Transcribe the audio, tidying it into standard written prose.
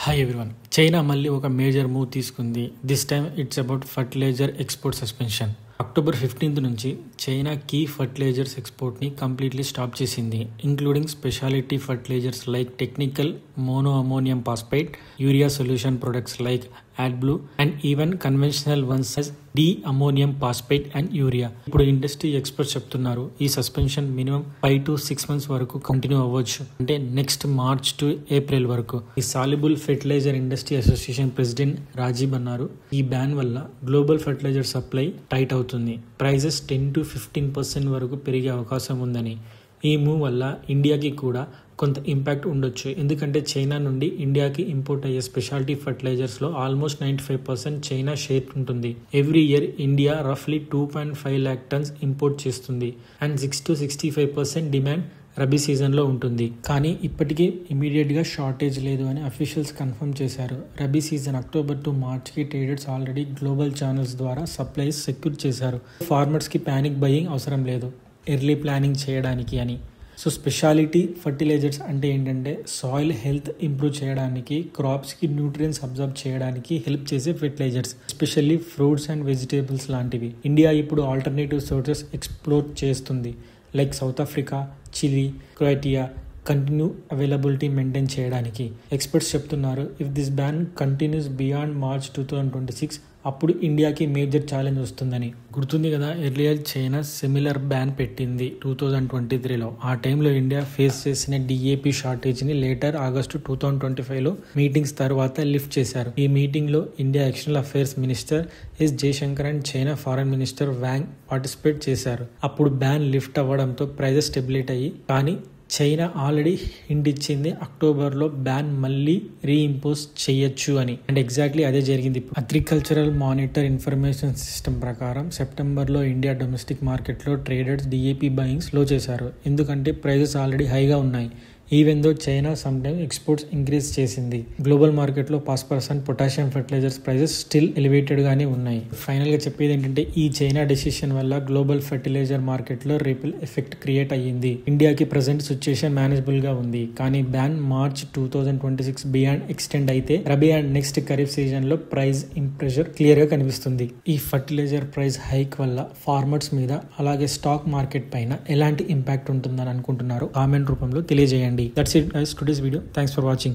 Hi everyone. China మళ్ళీ ఒక major move తీసుకుంది. This time it's about fertiliser export suspension. October 15 నుంచి China కీ ఫర్టిలైజర్స్ ఎక్స్పోర్ట్ని కంప్లీట్లీ స్టాప్ చేసింది, including speciality fertilisers like technical mono ammonium phosphate, urea solution products like AdBlue and even conventional ones di ammonium phosphate and urea. ఇప్పుడు industry experts చెప్తున్నారు ఈ suspension minimum 5 to 6 months వరకు continue అవ్వచ్చు, అంటే next March to April వరకు. ఈ soluble fertiliser industry association president Rajiv అన్నారు, ఈ బ్యాన్ వల్ల గ్లోబల్ ఫెర్టిలైజర్ సప్లై టైట్ అవుతుంది, ప్రైజెస్ 10 to 15% వరకు పెరిగే అవకాశం ఉందని. ఈ మూవ్ వల్ల ఇండియాకి కూడా కొంత ఇంపాక్ట్ ఉండొచ్చు, ఎందుకంటే చైనా నుండి ఇండియాకి ఇంపోర్ట్ అయ్యే స్పెషాలిటీ ఫర్టిలైజర్స్లో ఆల్మోస్ట్ 95% చైనా షేర్ ఉంటుంది. ఎవ్రీ ఇయర్ ఇండియా రఫ్లీ 2.5 lakh tons ఇంపోర్ట్ చేస్తుంది అండ్ 6 to 65% డిమాండ్ రబీ సీజన్లో ఉంటుంది. కానీ ఇప్పటికీ ఇమీడియట్గా షార్టేజ్ లేదు అని అఫీషియల్స్ కన్ఫర్మ్ చేశారు. రబీ సీజన్ అక్టోబర్ టు మార్చ్కి ట్రేడర్స్ ఆల్రెడీ గ్లోబల్ ఛానల్స్ ద్వారా సప్లైస్ సెక్యూర్ చేశారు. ఫార్మర్స్కి ప్యానిక్ బయింగ్ అవసరం లేదు, ఎర్లీ ప్లానింగ్ చేయడానికి అని. సో స్పెషాలిటీ ఫర్టిలైజర్స్ అంటే ఏంటంటే సాయిల్ హెల్త్ ఇంప్రూవ్ చేయడానికి, క్రాప్స్కి న్యూట్రియన్స్ అబ్జర్వ్ చేయడానికి హెల్ప్ చేసే fertilisers, especially fruits and vegetables లాంటివి. ఇండియా ఇప్పుడు ఆల్టర్నేటివ్ సోర్సెస్ ఎక్స్ప్లోర్ చేస్తుంది, like South Africa, Chile, Croatia continue availability maintain చేయడానికి. ఎక్స్పర్ట్స్ చెప్తున్నారు if this ban continues beyond March 2026 అప్పుడు ఇండియాకి మేజర్ ఛాలెంజ్ వస్తుందని. గుర్తుంది కదా, ఎర్లియర్ చైనా సిమిలర్ బ్యాన్ పెట్టింది 2023లో. ఆ టైంలో ఇండియా ఫేస్ చేసిన డిఏపి షార్టేజ్ని లేటర్ ఆగస్టు 2025లో మీటింగ్స్ తర్వాత లిఫ్ట్ చేశారు. ఈ మీటింగ్లో India external affairs minister S Jaishankar and China foreign minister Wang participate చేశారు. అప్పుడు బ్యాన్ లిఫ్ట్ అవ్వడంతో ప్రైజెస్ స్టెబిలిటీ అయ్యి, కానీ చైనా ఆల్రెడీ హింట్ ఇచ్చింది అక్టోబర్లో బ్యాన్ మళ్ళీ రీఇంపోజ్ చేయొచ్చు అని. అండ్ ఎగ్జాక్ట్లీ అదే జరిగింది. అగ్రికల్చరల్ మానిటర్ ఇన్ఫర్మేషన్ సిస్టమ్ ప్రకారం సెప్టెంబర్లో ఇండియా డొమెస్టిక్ మార్కెట్లో ట్రేడర్స్ డిఏపి బయింగ్ స్లో చేశారు, ఎందుకంటే ప్రైజెస్ ఆల్రెడీ హైగా ఉన్నాయి. Even though China sometime exports increase చేసింది. గ్లోబల్ మార్కెట్లో phosphorus and potassium fertilizers prices still elevated గానే ఉన్నాయి. ఫైనల్ గా చెప్పేది ఏంటంటే ఈ చైనా డెసిషన్ వల్ల గ్లోబల్ ఫర్టిలైజర్ మార్కెట్లో రిపిల్ ఎఫెక్ట్ క్రియేట్ అయ్యింది. ఇండియాకి ప్రెసెంట్ సిచ్యుయేషన్ మేనేజబుల్ గా ఉంది, కానీ బ్యాన్ మార్చ్ 2026 బియాండ్ ఎక్స్టెండ్ అయితే rabi and next kharif season లో ప్రైస్ ఇంప్రెషర్ క్లియర్ గా కనిపిస్తుంది. ఈ ఫర్టిలైజర్ ప్రైస్ హైక్ వల్ల ఫార్మర్స్ మీద అలాగే స్టాక్ మార్కెట్ పైన ఎలాంటి ఇంపాక్ట్ ఉంటుందని అనుకుంటున్నారు కామెంట్ రూపంలో తెలియజేయండి. That's it guys, today's video. Thanks for watching.